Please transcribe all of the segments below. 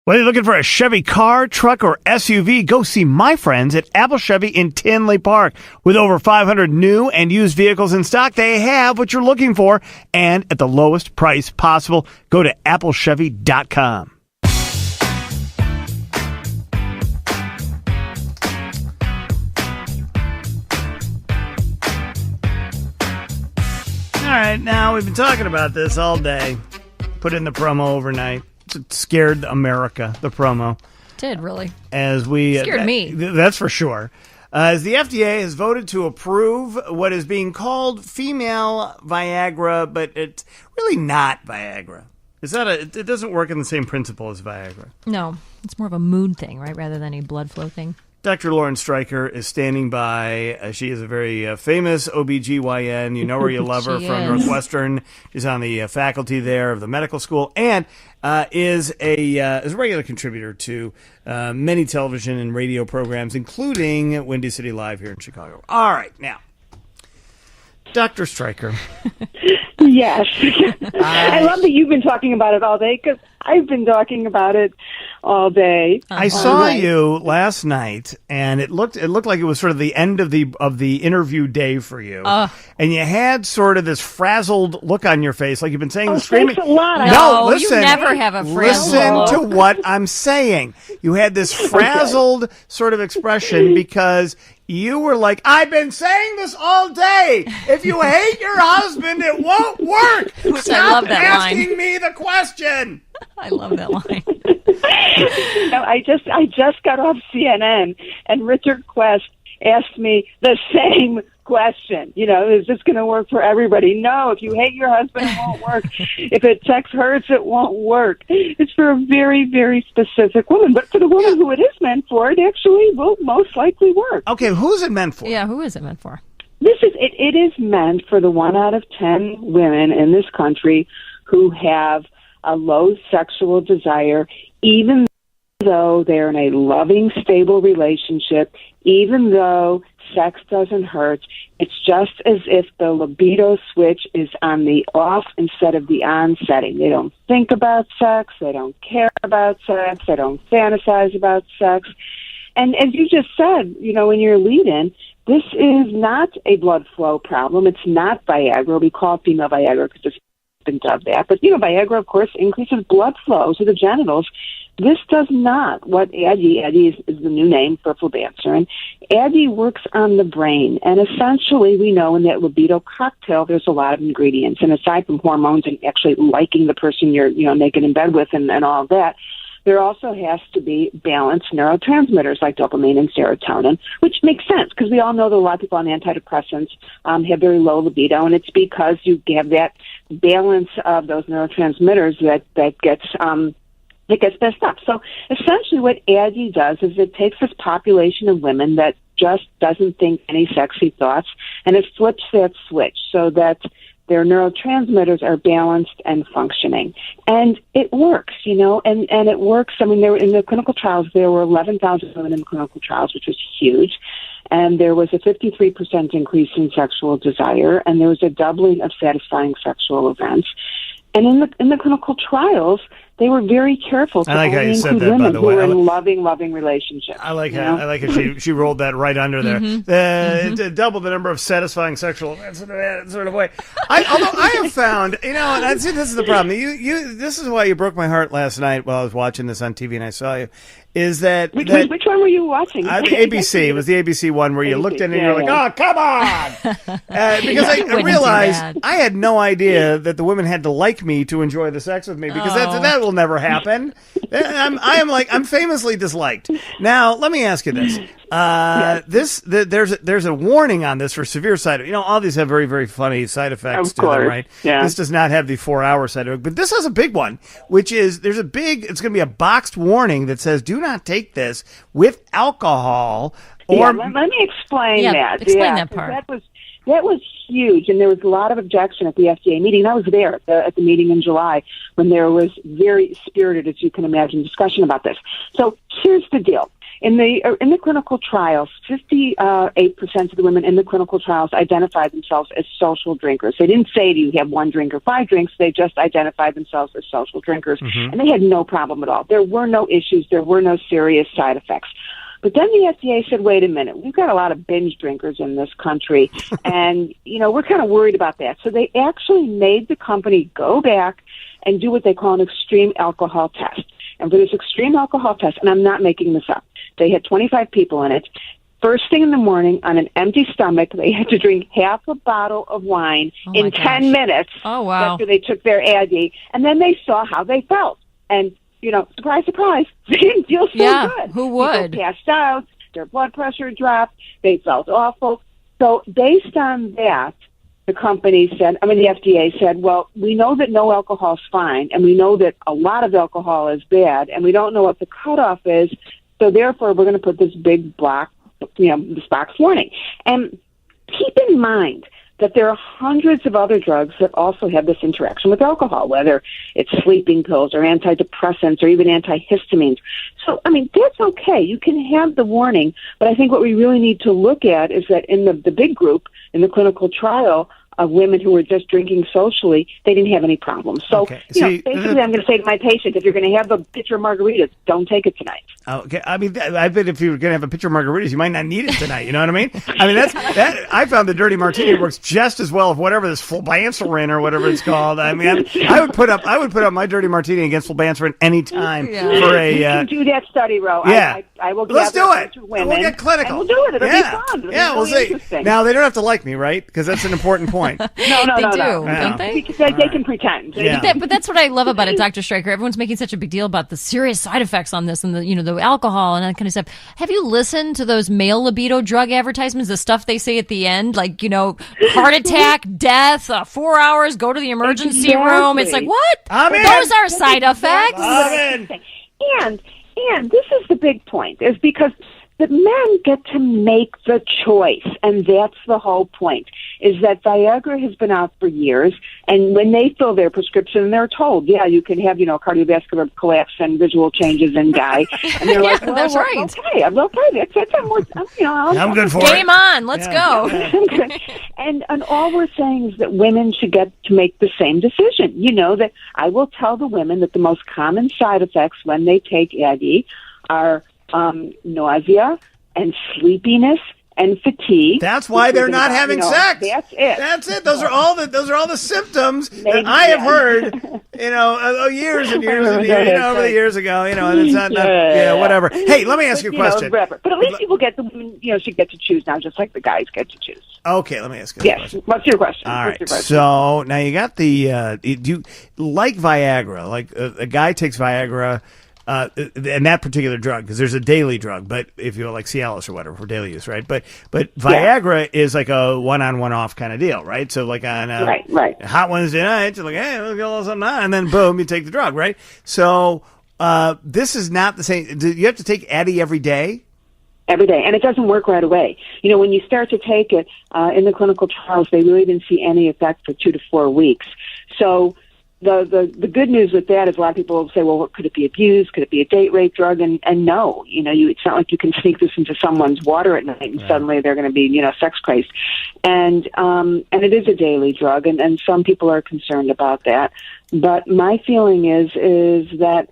Whether you're looking for a Chevy car, truck, or SUV, go see my friends at Apple Chevy in Tinley Park. With over 500 new and used vehicles in stock, they have what you're looking for and at the lowest price possible. Go to applechevy.com. All right, now we've been talking about this all day. Put in the promo overnight. It scared America, the promo. Did, really. Scared me. That's for sure. As the FDA has voted to approve what is being called female Viagra, but it's really not Viagra. It doesn't work in the same principle as Viagra. No, it's more of a mood thing, right, rather than a blood flow thing. Dr. Lauren Stryker is standing by. She is a very famous OBGYN. You know her, you love her from Northwestern. She's on the faculty there of the medical school and is a regular contributor to many television and radio programs, including Windy City Live here in Chicago. All right, now, Dr. Stryker. Yes. I love that you've been talking about it all day because I've been talking about it all day. I saw you last night, and it looked like it was sort of the end of the interview day for you. And you had sort of this frazzled look on your face, like you've been saying, screaming. Thanks a lot. No, listen. You never have a frazzled Listen look. to what I'm saying. You had this frazzled sort of expression because you were like, I've been saying this all day. If you hate your husband, it won't work. Stop I love that asking line. me the question. I love that line. I just got off CNN, and Richard Quest asked me the same question. Is this going to work for everybody? No, if you hate your husband, it won't work. If sex hurts, it won't work. It's for a very, very specific woman. But for the woman who it is meant for, it actually will most likely work. Okay, who's it meant for? Yeah, who is it meant for? It is meant for the 1 out of 10 women in this country who have a low sexual desire, even though they're in a loving, stable relationship, even though sex doesn't hurt. It's just as if the libido switch is on the off instead of the on setting. They don't think about sex. They don't care about sex. They don't fantasize about sex. And as you just said, in your lead-in, this is not a blood flow problem. It's not Viagra. We call it female Viagra because it's been dubbed that. But, Viagra, of course, increases blood flow to the genitals. This does not. What Addy is the new name for flubanserin. Addy works on the brain. And essentially, we know in that libido cocktail, there's a lot of ingredients. And aside from hormones and actually liking the person you're, naked in bed with and all of that, there also has to be balanced neurotransmitters like dopamine and serotonin, which makes sense because we all know that a lot of people on antidepressants have very low libido, and it's because you have that balance of those neurotransmitters that gets messed up. So essentially what Addy does is it takes this population of women that just doesn't think any sexy thoughts, and it flips that switch so that their neurotransmitters are balanced and functioning. And it works, and it works. I mean, in the clinical trials, there were 11,000 women in the clinical trials, which was huge. And there was a 53% increase in sexual desire, and there was a doubling of satisfying sexual events. And in the clinical trials, they were very careful to only include women who were in loving relationships. I like how she rolled that right under there. Mm-hmm. Double the number of satisfying sexual events in that sort of way. Although I have found, and I see this is the problem. This is why you broke my heart last night while I was watching this on TV and I saw you. Is that which one were you watching? ABC. It was the ABC one where you looked in and you're like, oh, come on! Because I realized I had no idea that the women had to like me to enjoy the sex with me because that will never happen. I'm famously disliked. Now, let me ask you this. There's a warning on this for severe side. All these have very, very funny side effects to them, right? Yeah. This does not have the 4-hour side effect, but this has a big one, which is it's going to be a boxed warning that says do not take this with alcohol. Or let me explain that. Explain that part. That was huge, and there was a lot of objection at the FDA meeting. I was there at the meeting in July when there was very spirited, as you can imagine, discussion about this. So here's the deal. In the clinical trials, 58% of the women in the clinical trials identified themselves as social drinkers. They didn't say, do you have 1 drink or 5 drinks? They just identified themselves as social drinkers, and they had no problem at all. There were no issues. There were no serious side effects. But then the FDA said, wait a minute, we've got a lot of binge drinkers in this country, and, we're kind of worried about that. So they actually made the company go back and do what they call an extreme alcohol test. And for this extreme alcohol test, and I'm not making this up, they had 25 people in it. First thing in the morning, on an empty stomach, they had to drink half a bottle of wine in 10 minutes after they took their AID, and then they saw how they felt. And surprise, surprise, they didn't feel so good. Who would? People passed out, their blood pressure dropped, they felt awful. So based on that, the FDA said, well, we know that no alcohol is fine, and we know that a lot of alcohol is bad, and we don't know what the cutoff is, so therefore we're going to put this big block, this box warning. And keep in mind that there are hundreds of other drugs that also have this interaction with alcohol, whether it's sleeping pills or antidepressants or even antihistamines. So, that's okay. You can have the warning, but I think what we really need to look at is that in the big group, in the clinical trial, of women who were just drinking socially, they didn't have any problems. So, basically, I'm going to say to my patient, if you're going to have a pitcher of margaritas, don't take it tonight. Okay. I bet if you're going to have a pitcher of margaritas, you might not need it tonight. You know what I mean? I found the dirty martini works just as well as whatever this fulbancerin or whatever it's called. I would put up my dirty martini against fulbancerin any time for a. You can do that study, Ro. Yeah. I will. Let's do it. Women, we'll get clinical. And we'll do it. It'll be fun. We'll see. Now they don't have to like me, right? Because that's an important point. No, they do, no. don't they? They can pretend. But that's what I love about it, Dr. Stryker. Everyone's making such a big deal about the serious side effects on this and the alcohol and that kind of stuff. Have you listened to those male libido drug advertisements? The stuff they say at the end, like heart attack, death, 4 hours, go to the emergency room. It's like, what? Those are side effects. And this is the big point, is because the men get to make the choice, and that's the whole point, is that Viagra has been out for years, and when they fill their prescription, they're told, you can have, cardiovascular collapse and visual changes and die. And they're like, well, that's right. Okay, I'm okay. I'm good for it. Game on. Let's go. And all we're saying is that women should get to make the same decision. That I will tell the women that the most common side effects when they take AID are nausea and sleepiness and fatigue. That's why they're not having sex. That's it. Those are all the symptoms that I have heard. Years and years and years. Over the years ago. And it's not whatever. Hey, let me ask you a question. But at least people get should get to choose now, just like the guys get to choose. Okay, let me ask you a question. What's your question? All right. So now you got the. Do you like Viagra? Like a guy takes Viagra. And that particular drug, because there's a daily drug, but if you like Cialis or whatever for daily use, right? But Viagra is like a one-on, one-off kind of deal, right? So like on a hot Wednesday night, you're like, hey, we'll get a little something on, and then boom, you take the drug, right? So this is not the same. Do you have to take Addy every day? Every day, and it doesn't work right away. When you start to take it in the clinical trials, they really didn't see any effect for 2 to 4 weeks. So the good news with that is a lot of people will say, well, could it be abused? Could it be a date rape drug? And no, it's not like you can sneak this into someone's water at night and suddenly they're going to be, sex crazed. And it is a daily drug, and some people are concerned about that. But my feeling is that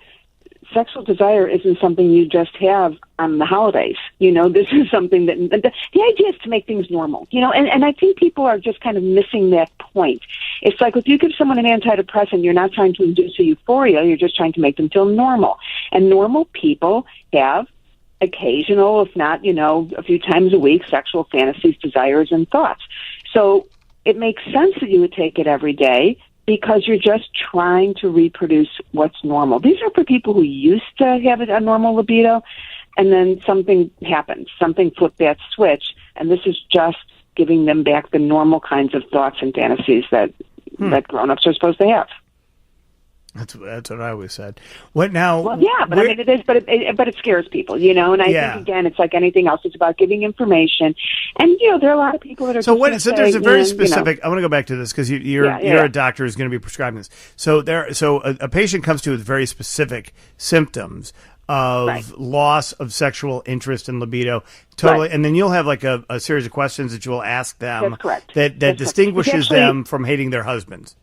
sexual desire isn't something you just have on the holidays. This is something that the idea is to make things normal, and I think people are just kind of missing that point. It's like if you give someone an antidepressant, you're not trying to induce a euphoria, you're just trying to make them feel normal. And normal people have occasional, if not, a few times a week, sexual fantasies, desires, and thoughts. So it makes sense that you would take it every day, because you're just trying to reproduce what's normal. These are for people who used to have a normal libido, and then something happens, something flipped that switch, and this is just giving them back the normal kinds of thoughts and fantasies that grown-ups are supposed to have. That's what I always said. What now? Well, yeah, but it is, but it scares people, And I think again, it's like anything else. It's about giving information, and there are a lot of people that are. So there's a very specific. I want to go back to this because you're a doctor who's going to be prescribing this. So a patient comes to you with very specific symptoms. of loss of sexual interest and libido. Totally. Right. And then you'll have like a series of questions that you will ask them. That's correct. That distinguishes them from hating their husbands.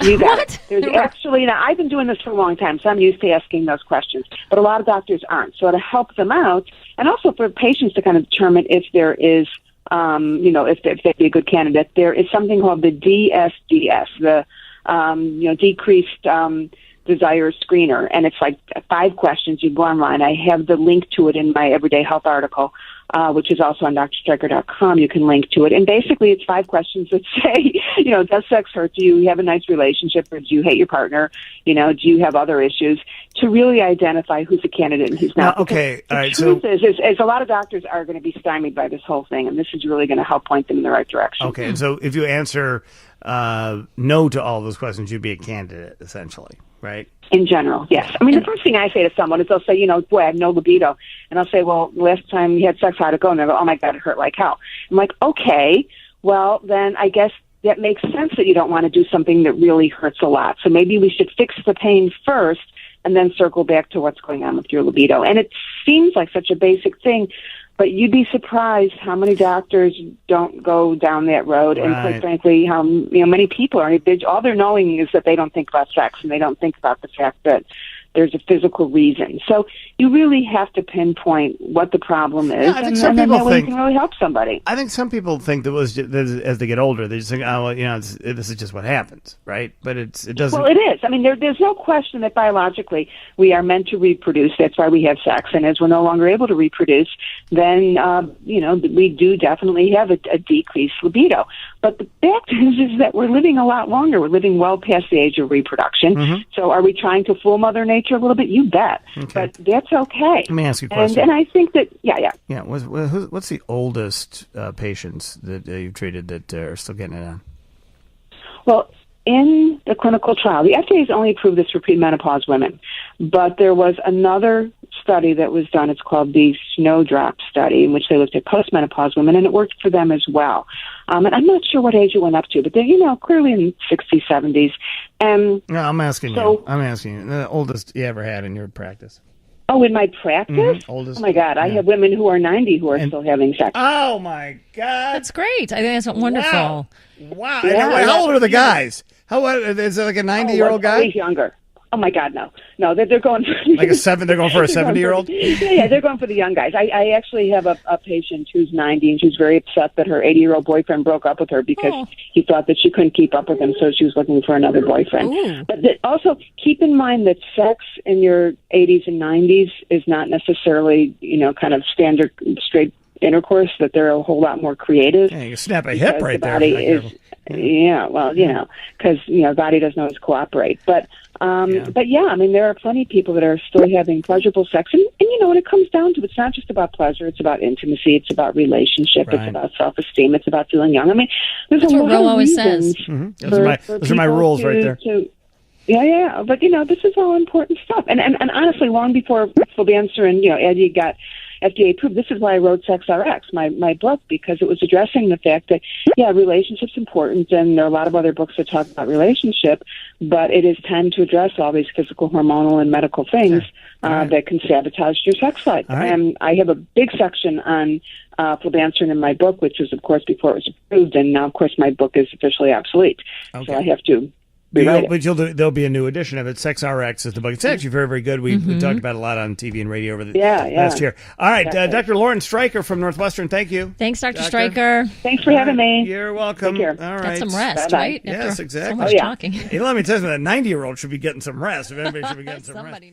You got it. There's actually, now I've been doing this for a long time, so I'm used to asking those questions. But a lot of doctors aren't. So to help them out, and also for patients to kind of determine if there is, if they'd be a good candidate, there is something called the DSDS, the decreased desire screener, and it's like 5 questions. You go online. I have the link to it in my Everyday Health article, which is also on drstryker.com. You can link to it. And basically it's 5 questions that say, does sex hurt you? Do you have a nice relationship, or do you hate your partner? Do you have other issues? To really identify who's a candidate and who's not. Okay. All right. The truth is a lot of doctors are going to be stymied by this whole thing, and this is really going to help point them in the right direction. Okay. And so if you answer no to all those questions, you'd be a candidate, essentially, right? In general, yes. I mean, the first thing I say to someone is they'll say, boy, I have no libido. And I'll say, well, last time you had sex, how'd it go? And they'll go, oh, my God, it hurt like hell. I'm like, okay, well, then I guess that makes sense that you don't want to do something that really hurts a lot. So maybe we should fix the pain first and then circle back to what's going on with your libido. And it seems like such a basic thing, but you'd be surprised how many doctors don't go down that road, and quite frankly, how many people are. All they're knowing is that they don't think about sex, and they don't think about the fact that there's a physical reason. So you really have to pinpoint what the problem is, and then that way you can really help somebody. I think some people think that as they get older, they just think, oh, well, this is just what happens, right? But it doesn't. Well, it is. I mean, there's no question that biologically we are meant to reproduce. That's why we have sex. And as we're no longer able to reproduce, then, we do definitely have a decreased libido. But the fact is that we're living a lot longer. We're living well past the age of reproduction. Mm-hmm. So are we trying to fool Mother Nature a little bit? You bet. Okay. But that's okay. Let me ask you a question. And I think that, yeah. Yeah. What's the oldest patients that you've treated that are still getting it on? Well, in the clinical trial, the FDA has only approved this for premenopause women, but there was another study that was done. It's called the Snowdrop study, in which they looked at postmenopause women, and it worked for them as well. And I'm not sure what age it went up to, but they're, clearly in 60s, 70s. No, I'm asking you. The oldest you ever had in your practice. Oh, in my practice? Mm-hmm. Oldest. Oh, my God. I have women who are 90 who are still having sex. Oh, my God. That's great. I think that's wonderful. Wow. Yeah, how old are the guys? Is it like a 90-year-old guy? He's younger. Oh, my God, no. No, they're going for... Like they're going for a 70-year-old? Yeah, they're going for the young guys. I actually have a patient who's 90, and she's very upset that her 80-year-old boyfriend broke up with her because he thought that she couldn't keep up with him, so she was looking for another boyfriend. Ooh. But also, keep in mind that sex in your 80s and 90s is not necessarily, kind of standard straight intercourse, that they're a whole lot more creative. Yeah, you can snap a hip right there. Because, body doesn't always cooperate. But yeah, I mean, there are plenty of people that are still having pleasurable sex. And when it comes down to it, it's not just about pleasure. It's about intimacy. It's about relationship. Right. It's about self-esteem. It's about feeling young. I mean, there's a lot of reasons. Mm-hmm. Those are my rules right there. Yeah. But, this is all important stuff. And honestly, long before Fulbancer and, Eddie got FDA approved, this is why I wrote Sex RX, my book, because it was addressing the fact that, relationship's important, and there are a lot of other books that talk about relationship, but it is time to address all these physical, hormonal, and medical things that can sabotage your sex life. Right. And I have a big section on Fulbancer in my book, which was, of course, before it was approved, and now, of course, my book is officially obsolete. Okay. So I have to... But there'll be a new edition of it. Sex RX is the book. It's actually very, very good. We talked about it a lot on TV and radio over the last year. All right, Dr. Lauren Stryker from Northwestern, thank you. Thanks, Dr. Stryker. Thanks for having me. You're welcome. Take care. All right. Got some rest, Bye-bye. right? Yes, exactly. So much talking. Hey, let me tell you, that 90-year-old should be getting some rest. If anybody should be getting some rest.